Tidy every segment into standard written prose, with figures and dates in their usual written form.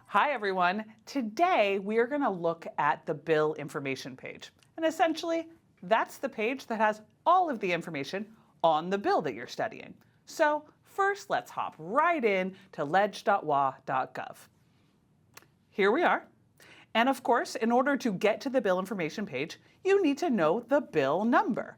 Hi everyone. Today we are going to look at the bill information page. And essentially, that's the page that has all of the information on the bill that you're studying. So first, let's hop right in to leg.wa.gov. Here we are. And of course, in order to get to the bill information page, you need to know the bill number.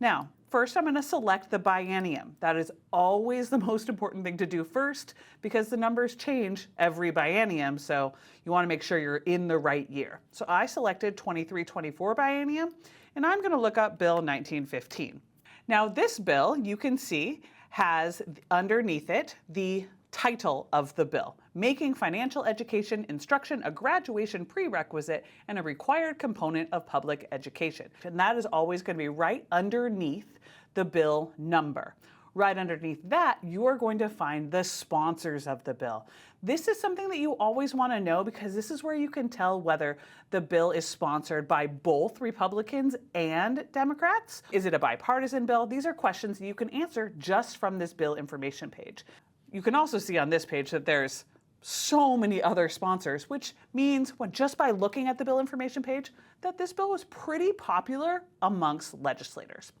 Now, first I'm going to select the biennium. That is always the most important thing to do first because the numbers change every biennium, so you want to make sure you're in the right year. So I selected 23-24 biennium, and I'm going to look up Bill 1915. Now this bill, you can see, has underneath it the title of the bill, Making Financial Education Instruction a Graduation Prerequisite and a Required Component of Public Education. And that is always going to be right underneath the bill number. Right underneath that, you are going to find the sponsors of the bill. This is something that you always want to know because this is where you can tell whether the bill is sponsored by both Republicans and Democrats. Is it a bipartisan bill? These are questions you can answer just from this bill information page. You can also see on this page that there's so many other sponsors, which means just by looking at the bill information page that this bill was pretty popular amongst legislators.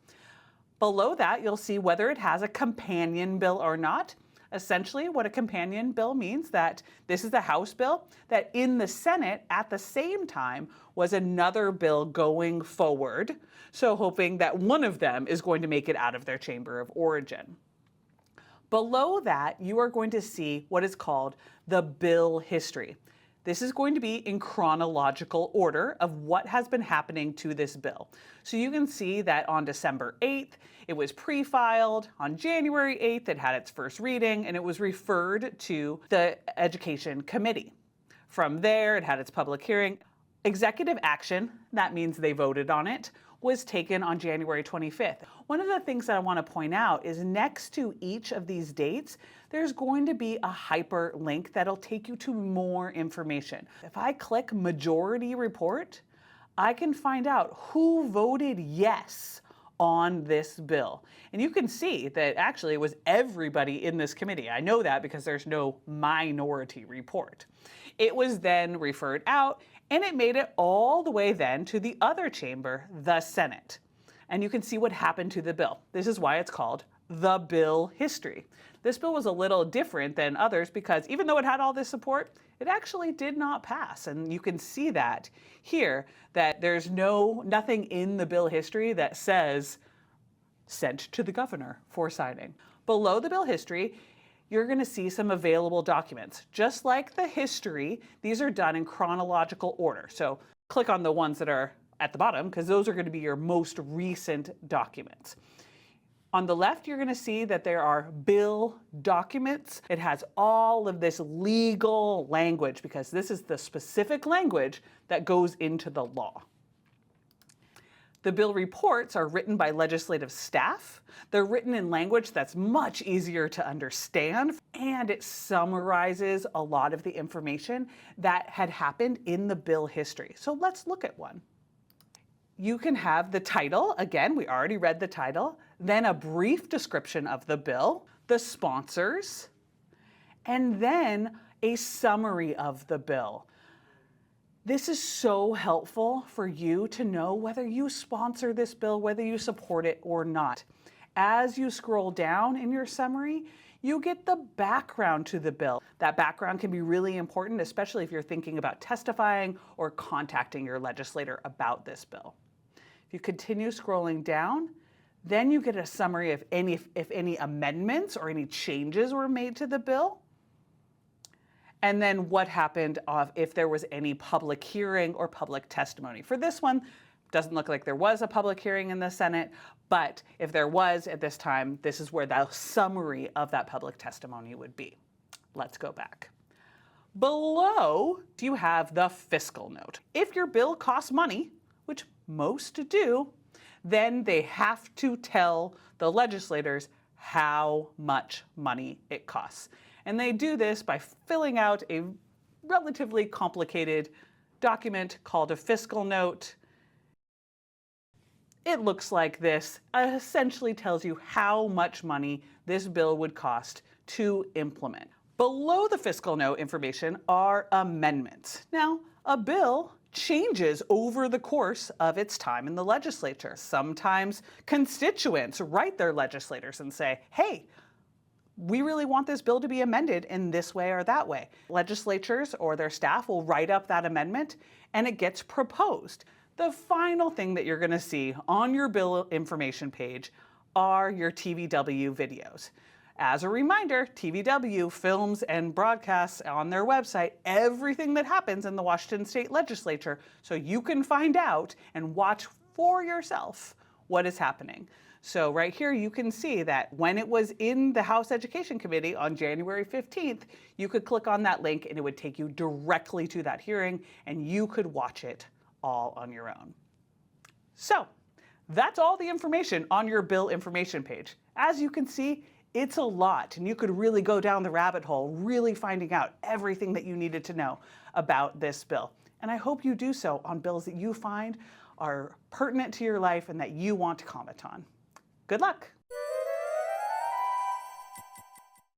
Below that, you'll see whether it has a companion bill or not. Essentially, what a companion bill means that this is the House bill, that in the Senate at the same time was another bill going forward, so hoping that one of them is going to make it out of their chamber of origin. Below that, you are going to see what is called the bill history. This is going to be in chronological order of what has been happening to this bill. So you can see that on December 8th, it was pre-filed. On January 8th, it had its first reading, and it was referred to the Education Committee. From there, it had its public hearing. Executive action, that means they voted on it, was taken on January 25th. One of the things that I want to point out is next to each of these dates, there's going to be a hyperlink that'll take you to more information. If I click Majority Report, I can find out who voted yes on this bill. And you can see that actually it was everybody in this committee. I know that because there's no minority report. It was then referred out, and it made it all the way then to the other chamber, the Senate. And you can see what happened to the bill. This is why it's called the bill history. This bill was a little different than others because even though it had all this support, it actually did not pass. And you can see that here, that there's nothing in the bill history that says sent to the governor for signing. Below the bill history, you're going to see some available documents. Just like the history, these are done in chronological order. So click on the ones that are at the bottom because those are going to be your most recent documents. On the left, you're going to see that there are bill documents. It has all of this legal language because this is the specific language that goes into the law. The bill reports are written by legislative staff. They're written in language that's much easier to understand, and it summarizes a lot of the information that had happened in the bill history. So let's look at one. You can have the title. Again, we already read the title. Then a brief description of the bill, the sponsors, and then a summary of the bill. This is so helpful for you to know whether you sponsor this bill, whether you support it or not. As you scroll down in your summary, you get the background to the bill. That background can be really important, especially if you're thinking about testifying or contacting your legislator about this bill. If you continue scrolling down, then you get a summary of if any amendments or any changes were made to the bill. And then what happened if there was any public hearing or public testimony. For this one, doesn't look like there was a public hearing in the Senate, but if there was at this time, this is where the summary of that public testimony would be. Let's go back. Below, you have the fiscal note. If your bill costs money, which most do, then they have to tell the legislators how much money it costs. And they do this by filling out a relatively complicated document called a fiscal note. It looks like this. It essentially tells you how much money this bill would cost to implement. Below the fiscal note information are amendments. Now, a bill changes over the course of its time in the legislature. Sometimes constituents write their legislators and say, hey, we really want this bill to be amended in this way or that way. Legislatures or their staff will write up that amendment and it gets proposed. The final thing that you're going to see on your bill information page are your TVW videos. As a reminder, TVW films and broadcasts on their website everything that happens in the Washington State Legislature so you can find out and watch for yourself what is happening. So right here you can see that when it was in the House Education Committee on January 15th, you could click on that link and it would take you directly to that hearing and you could watch it all on your own. So that's all the information on your bill information page. As you can see, it's a lot, and you could really go down the rabbit hole, really finding out everything that you needed to know about this bill. And I hope you do so on bills that you find are pertinent to your life and that you want to comment on. Good luck.